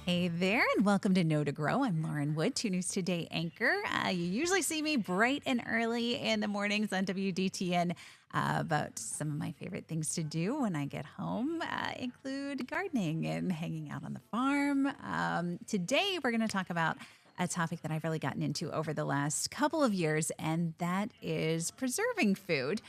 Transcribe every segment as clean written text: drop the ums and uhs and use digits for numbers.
Hey there, and welcome to Know to Grow. I'm Lauren Wood, 2 News Today anchor. You usually see me bright and early in the mornings on WDTN. But some of my favorite things to do when I get home include gardening and hanging out on the farm. Today, we're going to talk about a topic that I've really gotten into over the last couple of years, and that is preserving food.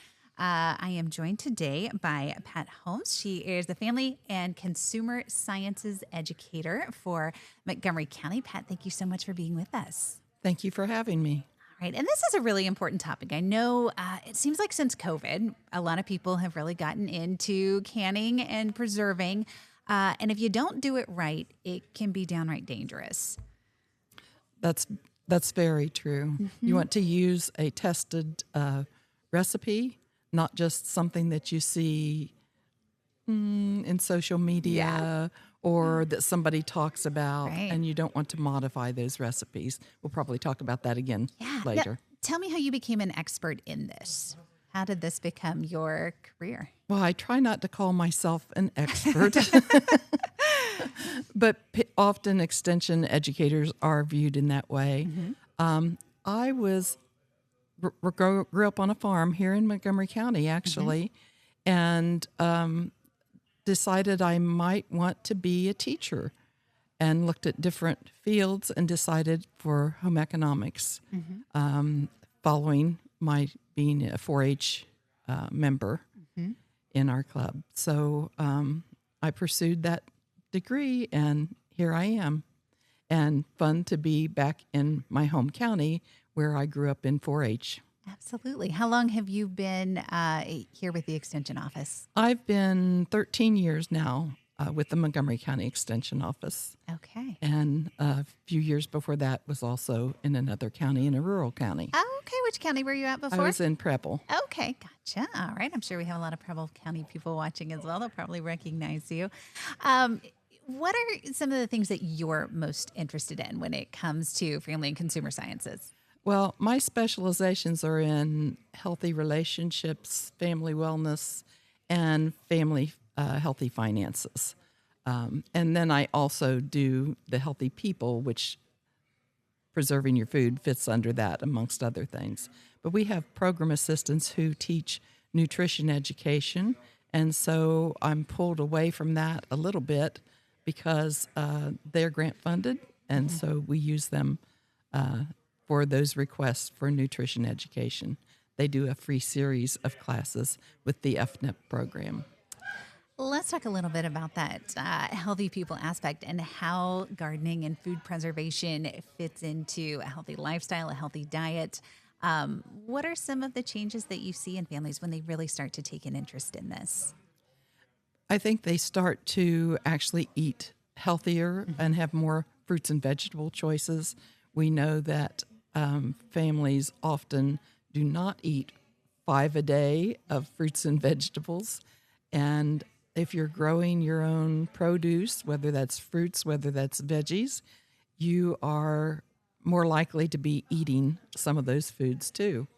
I am joined today by Pat Holmes. She is the Family and Consumer Sciences Educator for Montgomery County. Pat, thank you so much for being with us. Thank you for having me. All right, and this is a really important topic. I know it seems like since COVID, a lot of people have really gotten into canning and preserving. And if you don't do it right, it can be downright dangerous. That's very true. Mm-hmm. You want to use a tested recipe, not just something that you see in social media or that somebody talks about, Right. and you don't want to modify those recipes. We'll probably talk about that again later. Now, tell me how you became an expert in this. How did this become your career? Well, I try not to call myself an expert, but often extension educators are viewed in that way. Mm-hmm. I grew up on a farm here in Montgomery County, actually, and decided I might want to be a teacher, and looked at different fields and decided for home economics, following my being a 4-H member in our club. So I pursued that degree, and here I am. And fun to be back in my home county where I grew up in 4-H. Absolutely. How long have you been here with the Extension Office? I've been 13 years now with the Montgomery County Extension Office. Okay. And a few years before that was also in another county, in a rural county. Oh, okay. Which county were you at I before? was in Preble. Okay, gotcha. All right. I'm sure we have a lot of Preble County people watching as well. They'll probably recognize you. What are some of the things that you're most interested in when it comes to family and consumer sciences? Well, my specializations are in healthy relationships, family wellness, and family healthy finances. And then I also do the healthy people, which preserving your food fits under that, amongst other things. But we have program assistants who teach nutrition education, and so I'm pulled away from that a little bit because they're grant funded, and so we use them for those requests for nutrition education. They do a free series of classes with the FNEP program. Let's talk a little bit about that healthy people aspect and how gardening and food preservation fits into a healthy lifestyle, a healthy diet. What are some of the changes that you see in families when they really start to take an interest in this? I think they start to actually eat healthier and have more fruits and vegetable choices. We know that families often do not eat 5 a day of fruits and vegetables. And if you're growing your own produce, whether that's fruits, whether that's veggies, you are more likely to be eating some of those foods too.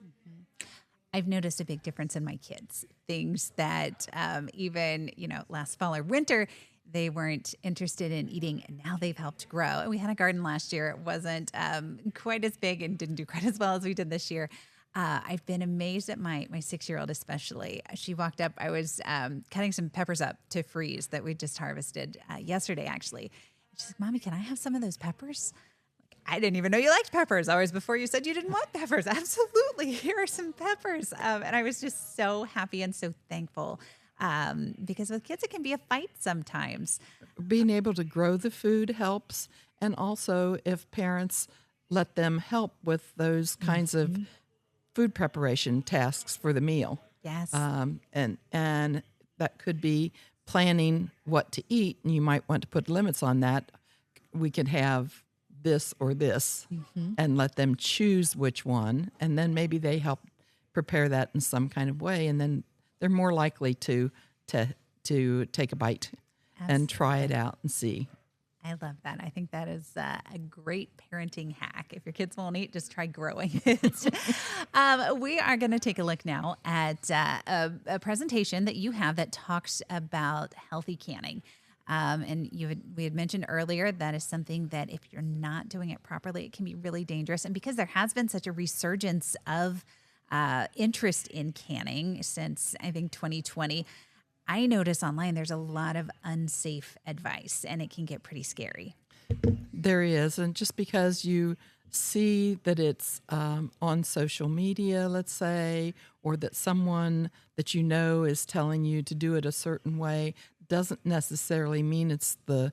I've noticed a big difference in my kids. Things that even, last fall or winter, they weren't interested in eating, and now they've helped grow. And we had a garden last year. It wasn't quite as big and didn't do quite as well as we did this year. I've been amazed at my 6-year-old especially. She walked up. I was cutting some peppers up to freeze that we just harvested yesterday, actually. She's like, "Mommy, can I have some of those peppers?" I didn't even know you liked peppers. Hours before you said you didn't want peppers. Absolutely. Here are some peppers. And I was just so happy and so thankful because with kids, it can be a fight sometimes. Being able to grow the food helps. And also if parents let them help with those kinds of food preparation tasks for the meal. Yes. And that could be planning what to eat. And you might want to put limits on that. We could have this or this and let them choose which one. And then maybe they help prepare that in some kind of way. And then they're more likely to take a bite and try it out and see. I love that. I think that is a great parenting hack. If your kids won't eat, just try growing it. We are going to take a look now at a presentation that you have that talks about healthy canning. And we had mentioned earlier that is something that if you're not doing it properly, it can be really dangerous. And because there has been such a resurgence of interest in canning since I think 2020, I notice online there's a lot of unsafe advice, and it can get pretty scary. There is. And just because you see that it's on social media, let's say, or that someone that you know is telling you to do it a certain way, doesn't necessarily mean it's the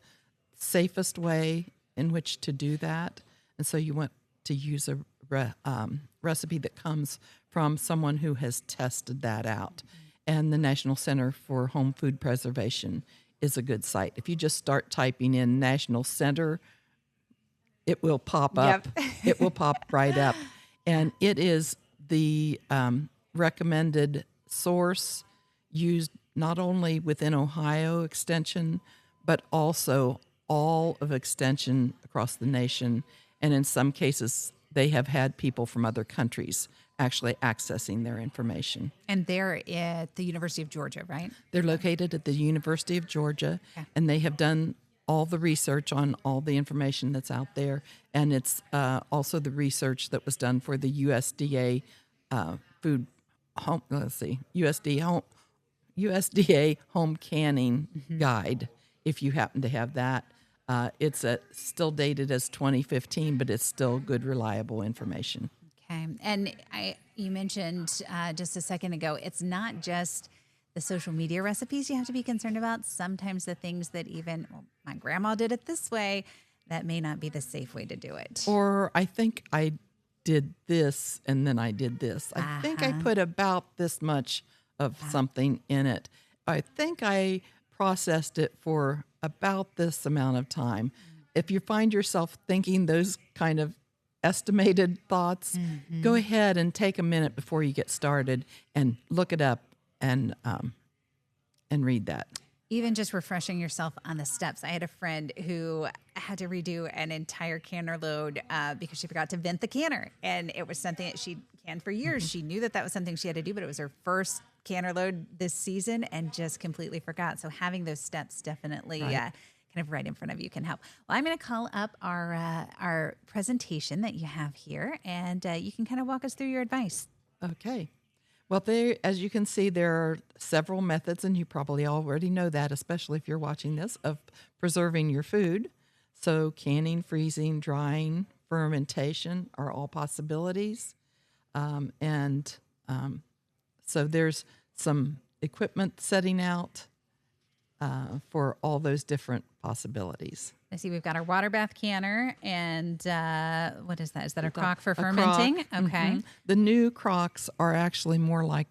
safest way in which to do that. And so you want to use a recipe that comes from someone who has tested that out. And the National Center for Home Food Preservation is a good site. If you just start typing in National Center, it will pop up. Yep. It will pop right up. And it is the recommended source used not only within Ohio Extension, but also all of Extension across the nation. And in some cases, they have had people from other countries actually accessing their information. And they're at the University of Georgia, right? They're located at the University of Georgia, Okay. and they have done all the research on all the information that's out there. And it's also the research that was done for the USDA food home. Let's see, USDA home canning guide. If you happen to have that, it's still dated as 2015, but it's still good, reliable information. Okay. And you mentioned just a second ago, it's not just the social media recipes you have to be concerned about. Sometimes the things that even my grandma did it this way, that may not be the safe way to do it. Or I think I did this and then I did this. I think I put about this much of something in it. I think I processed it for about this amount of time. If you find yourself thinking those kind of estimated thoughts, go ahead and take a minute before you get started and look it up and read that. Even just refreshing yourself on the steps. I had a friend who had to redo an entire canner load because she forgot to vent the canner. And it was something that she'd canned for years. She knew that that was something she had to do, but it was her first canner load this season and just completely forgot. So having those steps definitely kind of right in front of you can help. Well, I'm going to call up our presentation that you have here, and you can kind of walk us through your advice. Okay. Well, as you can see, there are several methods, and you probably already know that, especially if you're watching this, of preserving your food. So canning, freezing, drying, fermentation are all possibilities. So there's some equipment setting out for all those different possibilities. I see we've got our water bath canner, and what is that? Is that a crock for A fermenting? crock. Okay. The new crocks are actually more like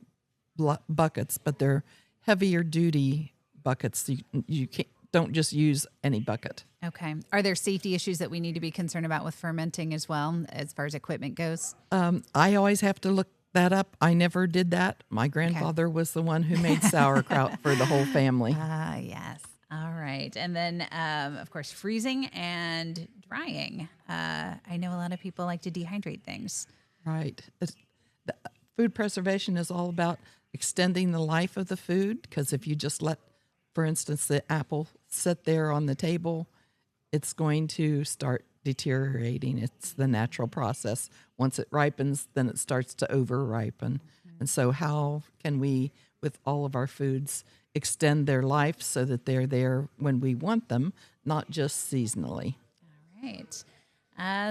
buckets, but they're heavier duty buckets. You don't just use any bucket. Okay. Are there safety issues that we need to be concerned about with fermenting as well, as far as equipment goes? I always have to look that up. I never did that. My grandfather was the one who made sauerkraut for the whole family. Yes. All right. And then, of course, freezing and drying. I know a lot of people like to dehydrate things. Right. Food preservation is all about extending the life of the food, because if you just let, for instance, the apple sit there on the table, it's going to start deteriorating. It's the natural process. Once it ripens, then it starts to over-ripen. And so how can we, with all of our foods, extend their life so that they're there when we want them, not just seasonally? All right.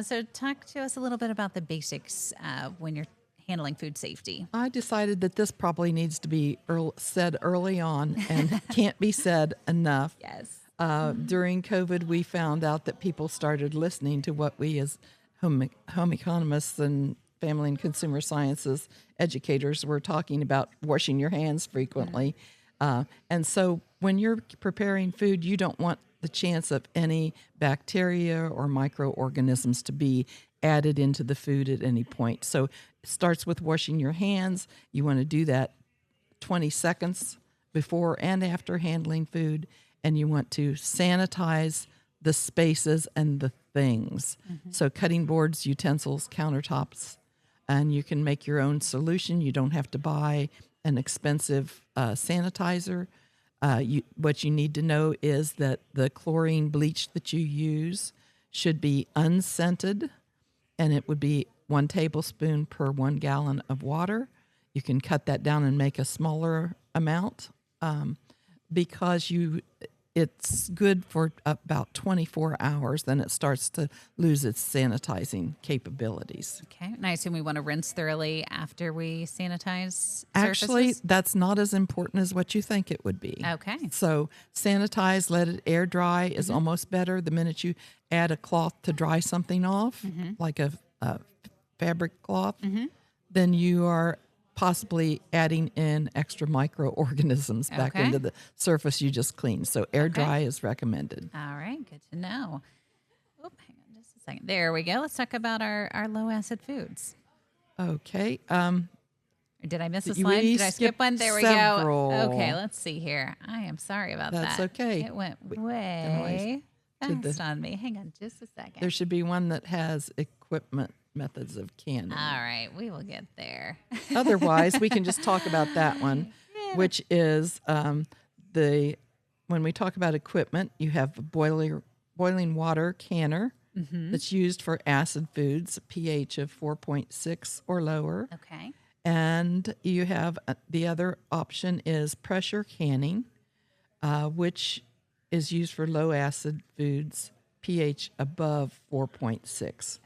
So talk to us a little bit about the basics when you're handling food safety. I decided that this probably needs to be said early on and can't be said enough. Yes. During COVID, we found out that people started listening to what we as home economists and family and consumer sciences educators were talking about, washing your hands frequently. And so when you're preparing food, you don't want the chance of any bacteria or microorganisms to be added into the food at any point. So it starts with washing your hands. You want to do that 20 seconds before and after handling food. And you want to sanitize the spaces and the things. So cutting boards, utensils, countertops, and you can make your own solution. You don't have to buy an expensive sanitizer. What you need to know is that the chlorine bleach that you use should be unscented, and it would be 1 tablespoon per 1 gallon of water. You can cut that down and make a smaller amount because it's good for about 24 hours. Then it starts to lose its sanitizing capabilities. Okay. And I assume we want to rinse thoroughly after we sanitize Actually, surfaces? that's not as important as what you think it would be. Okay. So sanitize, let it air dry is almost better. The minute you add a cloth to dry something off, like a fabric cloth, then you are possibly adding in extra microorganisms back Okay. into the surface you just cleaned. So air dry is recommended. All right. Good to know. Oop, hang on just a second. There we go. Let's talk about our low acid foods. Okay. Or did I miss a We slide? Did I skip skipped one? There we several. go. Okay, let's see here. I am sorry about That's that. okay. It went always way to the- fast on me. Hang on just a second. There should be one that has equipment methods of canning. All right, we will get there. Otherwise, we can just talk about that one, which is when we talk about equipment, you have a boiling water canner that's used for acid foods, pH of 4.6 or lower. Okay. And you have the other option is pressure canning, which is used for low acid foods, pH above 4.6.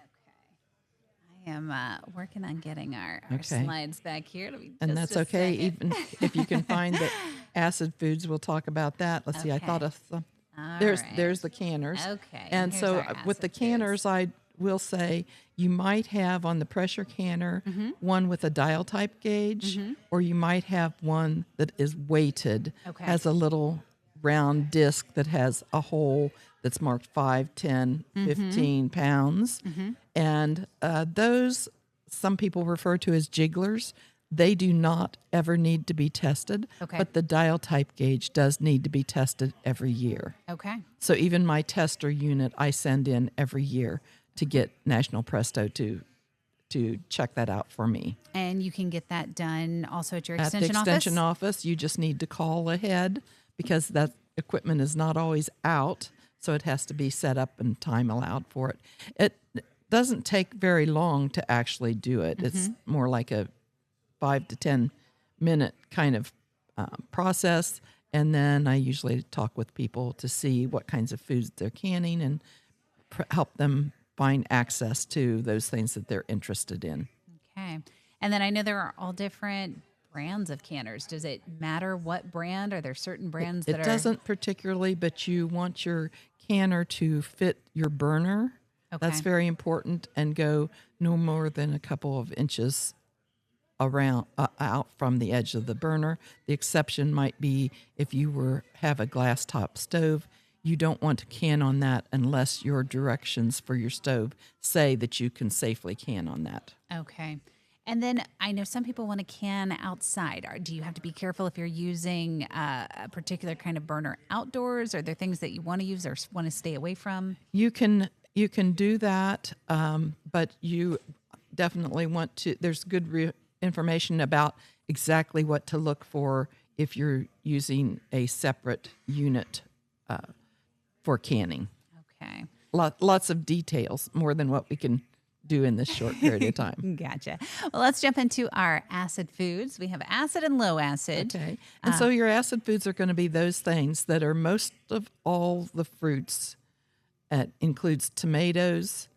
I am working on getting our Okay. slides back here. Let me And just that's a okay, second. even if you can find that acid foods. We'll talk about that. Let's see. I thought of some. All There's right. the canners. Okay, And here's so our with the acid foods. canners, I will say you might have on the pressure canner one with a dial type gauge, or you might have one that is weighted, Okay. has a little round disc that has a hole that's marked 5, 10, 15 pounds. And those some people refer to as jigglers. They do not ever need to be tested, Okay. but the dial type gauge does need to be tested every year. Okay. So even my tester unit, I send in every year to get National Presto to check that out for me. And you can get that done also at your At the extension extension office? office, you just need to call ahead because that equipment is not always out, so it has to be set up and time allowed for it. It doesn't take very long to actually do it. It's more like a 5 to 10 minute kind of process. And then I usually talk with people to see what kinds of foods they're canning and help them find access to those things that they're interested in. Okay. And then I know there are all different brands of canners. Does it matter what brand? Are there certain brands It that are... doesn't particularly, but you want your canner to fit your burner. Okay. That's very important, and go no more than a couple of inches around out from the edge of the burner. The exception might be if you have a glass top stove. You don't want to can on that unless your directions for your stove say that you can safely can on that. Okay. And then I know some people want to can outside. Do you have to be careful if you're using a particular kind of burner outdoors? Are there things that you want to use or want to stay away from? You can do that, but you definitely want to. There's good information about exactly what to look for if you're using a separate unit for canning. Okay. Lots of details, more than what we can do in this short period of time. Gotcha. Well, let's jump into our acid foods. We have acid and low acid. Okay. And so your acid foods are going to be those things that are most of all the fruits. It includes tomatoes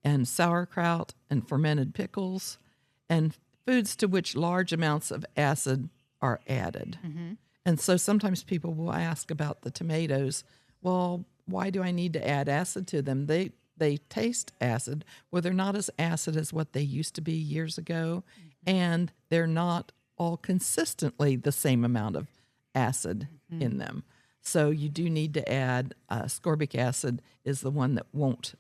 and sauerkraut and fermented pickles and foods to which large amounts of acid are added. And so sometimes people will ask about the tomatoes. Well, why do I need to add acid to them? They taste acid. Well, they're not as acid as what they used to be years ago, and they're not all consistently the same amount of acid in them. So you do need to add ascorbic acid is the one that won't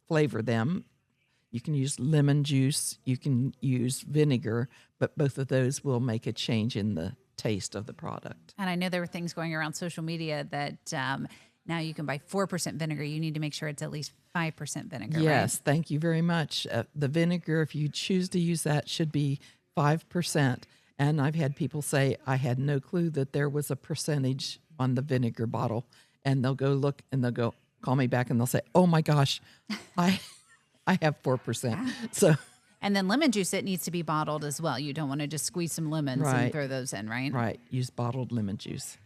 flavor them. You can use lemon juice, you can use vinegar, but both of those will make a change in the taste of the product. And I know there were things going around social media that now you can buy 4% vinegar. You need to make sure it's at least 5% vinegar, Yes, right? thank you very much. The vinegar, if you choose to use that, should be 5%. And I've had people say, I had no clue that there was a percentage on the vinegar bottle. And they'll go look and they'll go call me back and they'll say, oh my gosh, I I have 4%. Yeah. So, And then lemon juice, it needs to be bottled as well. You don't want to just squeeze some lemons and right, throw those in, right? right. Use bottled lemon juice.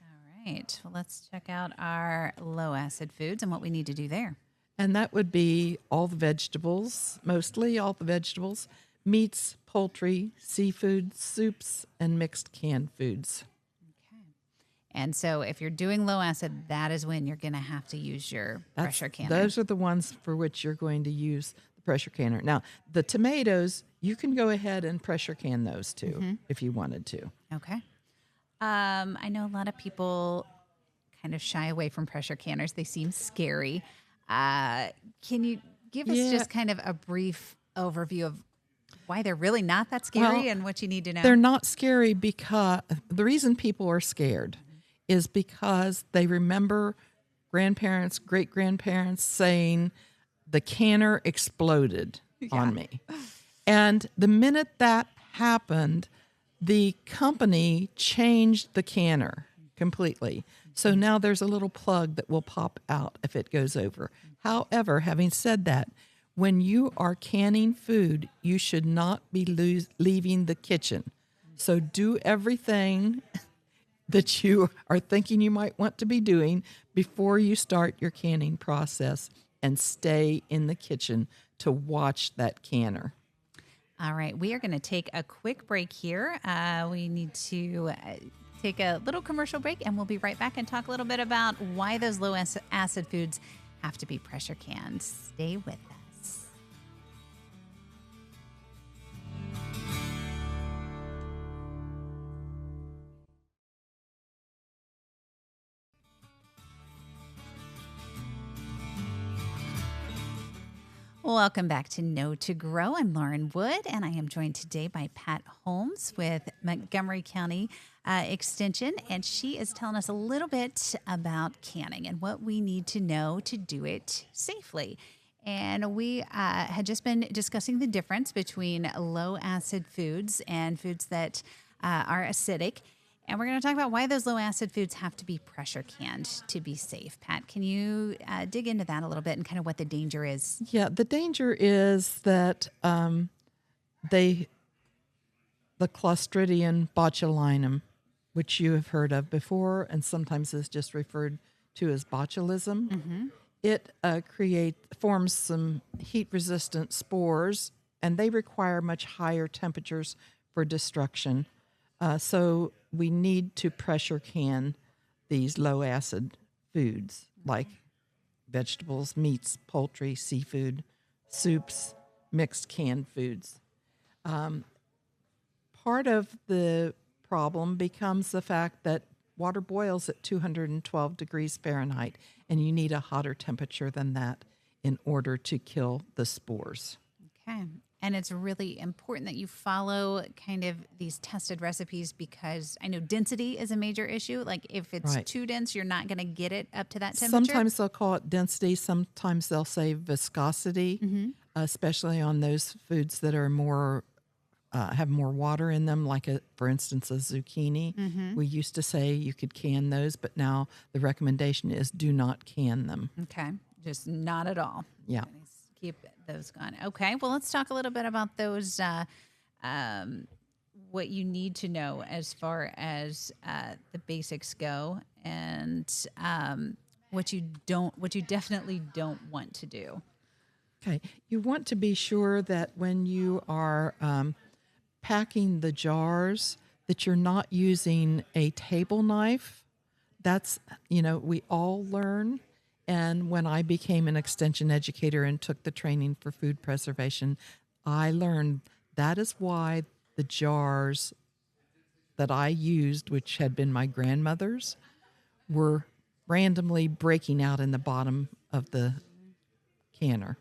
All right. Well, let's check out our low acid foods and what we need to do there. And that would be all the vegetables, mostly all the vegetables, meats, poultry, seafood, soups, and mixed canned foods. Okay. And so if you're doing low acid, that is when you're going to have to use your pressure canner. Those are the ones for which you're going to use the pressure canner. Now, the tomatoes, you can go ahead and pressure can those too if you wanted to. Okay. I know a lot of people kind of shy away from pressure canners. They seem scary. Can you give us just kind of a brief overview of why they're really not that scary and what you need to know? They're not scary because the reason people are scared is because they remember grandparents, great-grandparents saying, the canner exploded on me. And the minute that happened, the company changed the canner completely. So now there's a little plug that will pop out if it goes over. However, having said that, when you are canning food, you should not be leaving the kitchen. So do everything that you are thinking you might want to be doing before you start your canning process, and stay in the kitchen to watch that canner. All right. We are going to take a quick break here. We need to take a little commercial break, and we'll be right back and talk a little bit about why those low acid foods have to be pressure canned. Stay with us. Welcome back to Know to Grow. I'm Lauren Wood, and I am joined today by Pat Holmes with Montgomery County Extension, and she is telling us a little bit about canning and what we need to know to do it safely. And we had just been discussing the difference between low acid foods and foods that are acidic. And we're going to talk about why those low acid foods have to be pressure canned to be safe. Pat, can you dig into that a little bit and kind of what the danger is? Yeah, the danger is that the Clostridium botulinum, which you have heard of before and sometimes is just referred to as botulism, it forms some heat-resistant spores, and they require much higher temperatures for destruction. So we need to pressure can these low acid foods like vegetables, meats, poultry, seafood, soups, mixed canned foods. Part of the problem becomes the fact that water boils at 212 degrees Fahrenheit, and you need a hotter temperature than that in order to kill the spores. Okay. And it's really important that you follow kind of these tested recipes, because I know density is a major issue. Like if it's too dense, you're not going to get it up to that temperature. Sometimes they'll call it density. Sometimes they'll say viscosity, especially on those foods that are more have more water in them, like, for instance, a zucchini. We used to say you could can those, but now the recommendation is do not can them. Okay. Just not at all. Yeah. Keep those gone. Okay. Well, let's talk a little bit about those, what you need to know as far as the basics go, and what you definitely don't want to do. Okay. You want to be sure that when you are packing the jars, that you're not using a table knife. That's, we all learn. And when I became an extension educator and took the training for food preservation, I learned that is why the jars that I used, which had been my grandmother's, were randomly breaking out in the bottom of the canner.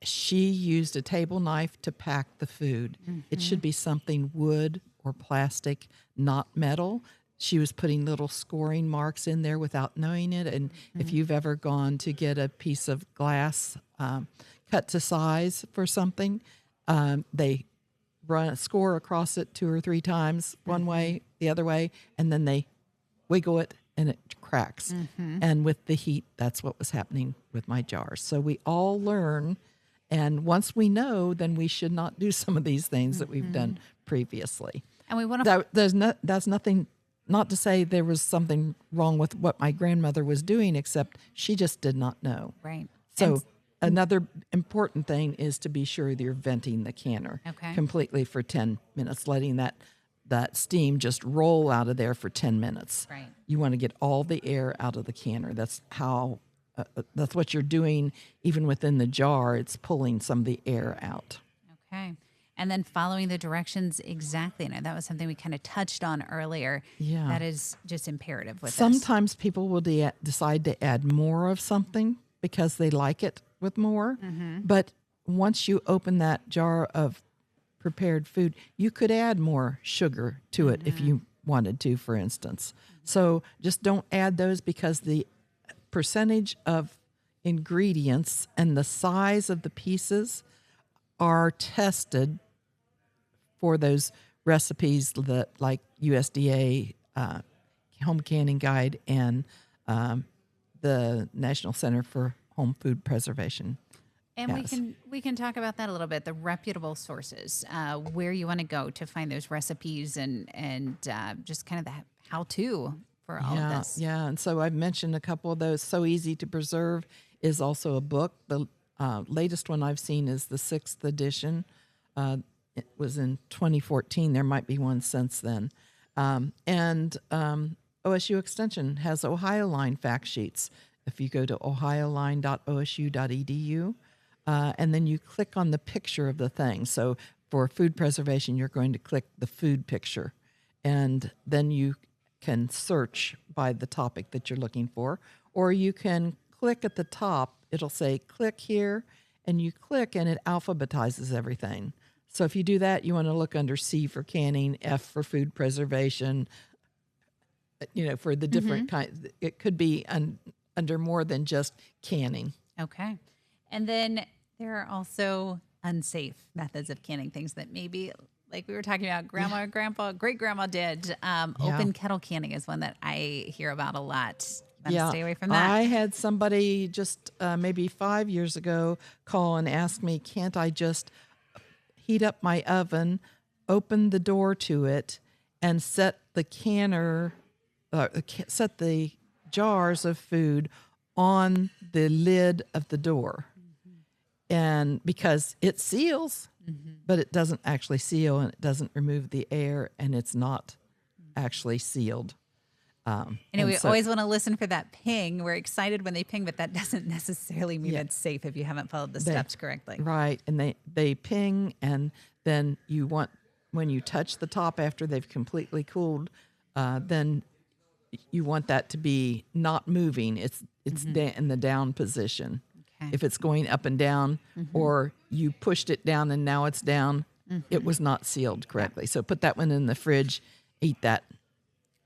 She used a table knife to pack the food. It should be something wood or plastic, not metal. She was putting little scoring marks in there without knowing it. And if you've ever gone to get a piece of glass cut to size for something, they score across it 2 or 3 times, one way, the other way, and then they wiggle it and it cracks. And with the heat, that's what was happening with my jars. So we all learn, and once we know, then we should not do some of these things that we've done previously. And we want to That's nothing, not to say there was something wrong with what my grandmother was doing, except she just did not know. right. So another important thing is to be sure that you're venting the canner Okay. completely for 10 minutes, letting that steam just roll out of there for 10 minutes. Right. You want to get all the air out of the canner. That's how, that's what you're doing even within the jar. It's pulling some of the air out. Okay. And then following the directions exactly. Now, that was something we kind of touched on earlier. Yeah. That is just imperative with this. Sometimes people will decide to add more of something because they like it with more. But once you open that jar of prepared food, you could add more sugar to it if you wanted to, for instance. So just don't add those, because the percentage of ingredients and the size of the pieces are tested for those recipes that, like USDA Home Canning Guide and the National Center for Home Food Preservation. And Yes. we can talk about that a little bit. The reputable sources, where you want to go to find those recipes, and just kind of the how-to for all of this. Yeah, and so I've mentioned a couple of those. So Easy to Preserve is also a book. The latest one I've seen is the 6th edition. It was in 2014. There might be one since then. And OSU Extension has Ohio Line fact sheets. If you go to ohioline.osu.edu, and then you click on the picture of the thing. So for food preservation, you're going to click the food picture, and then you can search by the topic that you're looking for, or you can click at the top. It'll say click here, and you click and it alphabetizes everything. So if you do that, you want to look under C for canning, F for food preservation, for the different kinds. It could be under more than just canning. Okay. And then there are also unsafe methods of canning, things that maybe, like we were talking about, grandma, grandpa, great grandma did. Open kettle canning is one that I hear about a lot. Stay away from that. I had somebody just maybe 5 years ago call and ask me, can't I just heat up my oven, open the door to it, and set the set the jars of food on the lid of the door. And because it seals, but it doesn't actually seal, and it doesn't remove the air, and it's not actually sealed. We always want to listen for that ping. We're excited when they ping, but that doesn't necessarily mean it's safe if you haven't followed the steps correctly. Right. And they ping, and then when you touch the top after they've completely cooled, then you want that to be not moving. It's in the down position. Okay. If it's going up and down, or you pushed it down and now it's down, it was not sealed correctly. Yeah. So put that one in the fridge, eat that.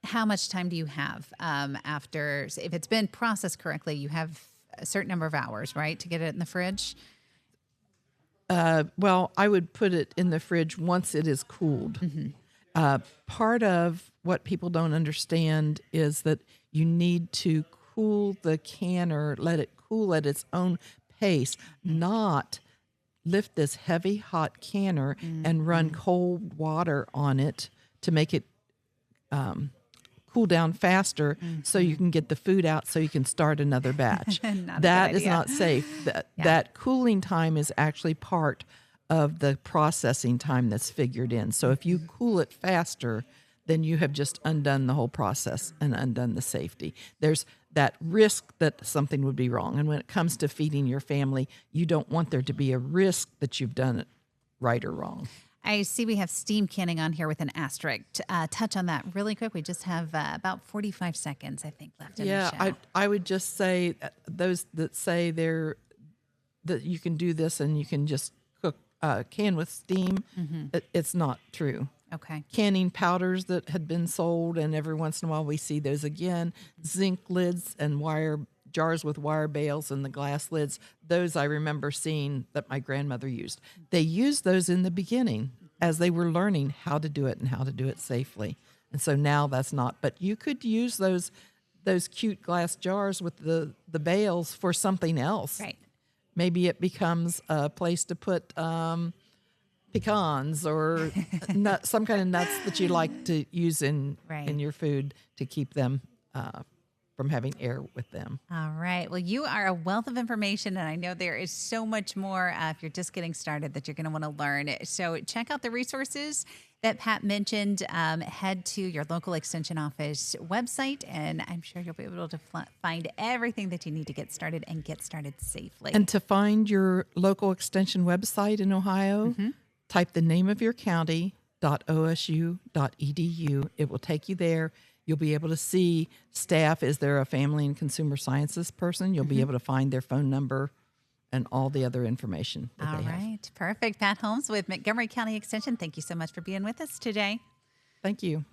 How much time do you have after, if it's been processed correctly, you have a certain number of hours, right, to get it in the fridge? Well, I would put it in the fridge once it is cooled. Part of what people don't understand is that you need to cool the canner, let it cool at its own pace, not lift this heavy hot canner and run cold water on it to make it cool down faster so you can get the food out so you can start another batch. That is not safe. That cooling time is actually part of the processing time that's figured in. So if you cool it faster, then you have just undone the whole process and undone the safety. There's that risk that something would be wrong. And when it comes to feeding your family, you don't want there to be a risk that you've done it right or wrong. I see we have steam canning on here with an asterisk. Touch on that really quick. We just have about 45 seconds, I think, left in the show. I would just say those that say that you can do this and you can just cook can with steam, it's not true. Okay. Canning powders that had been sold, and every once in a while we see those again. Zinc lids and jars with wire bales and the glass lids. Those I remember seeing that my grandmother used. They used those in the beginning, as they were learning how to do it and how to do it safely. And so now that's not. But you could use those cute glass jars with the bales for something else. Right. Maybe it becomes a place to put pecans or some kind of nuts that you like to use in your food to keep them from having air with them. All right. Well, you are a wealth of information, and I know there is so much more if you're just getting started that you're going to want to learn. So check out the resources that Pat mentioned. Head to your local extension office website, and I'm sure you'll be able to find everything that you need to get started and get started safely. And to find your local extension website in Ohio, type the name of your county, .osu.edu. It will take you there. You'll be able to see staff. Is there a family and consumer sciences person? You'll be able to find their phone number and all the other information that they have. All right. Perfect. Pat Holmes with Montgomery County Extension. Thank you so much for being with us today. Thank you.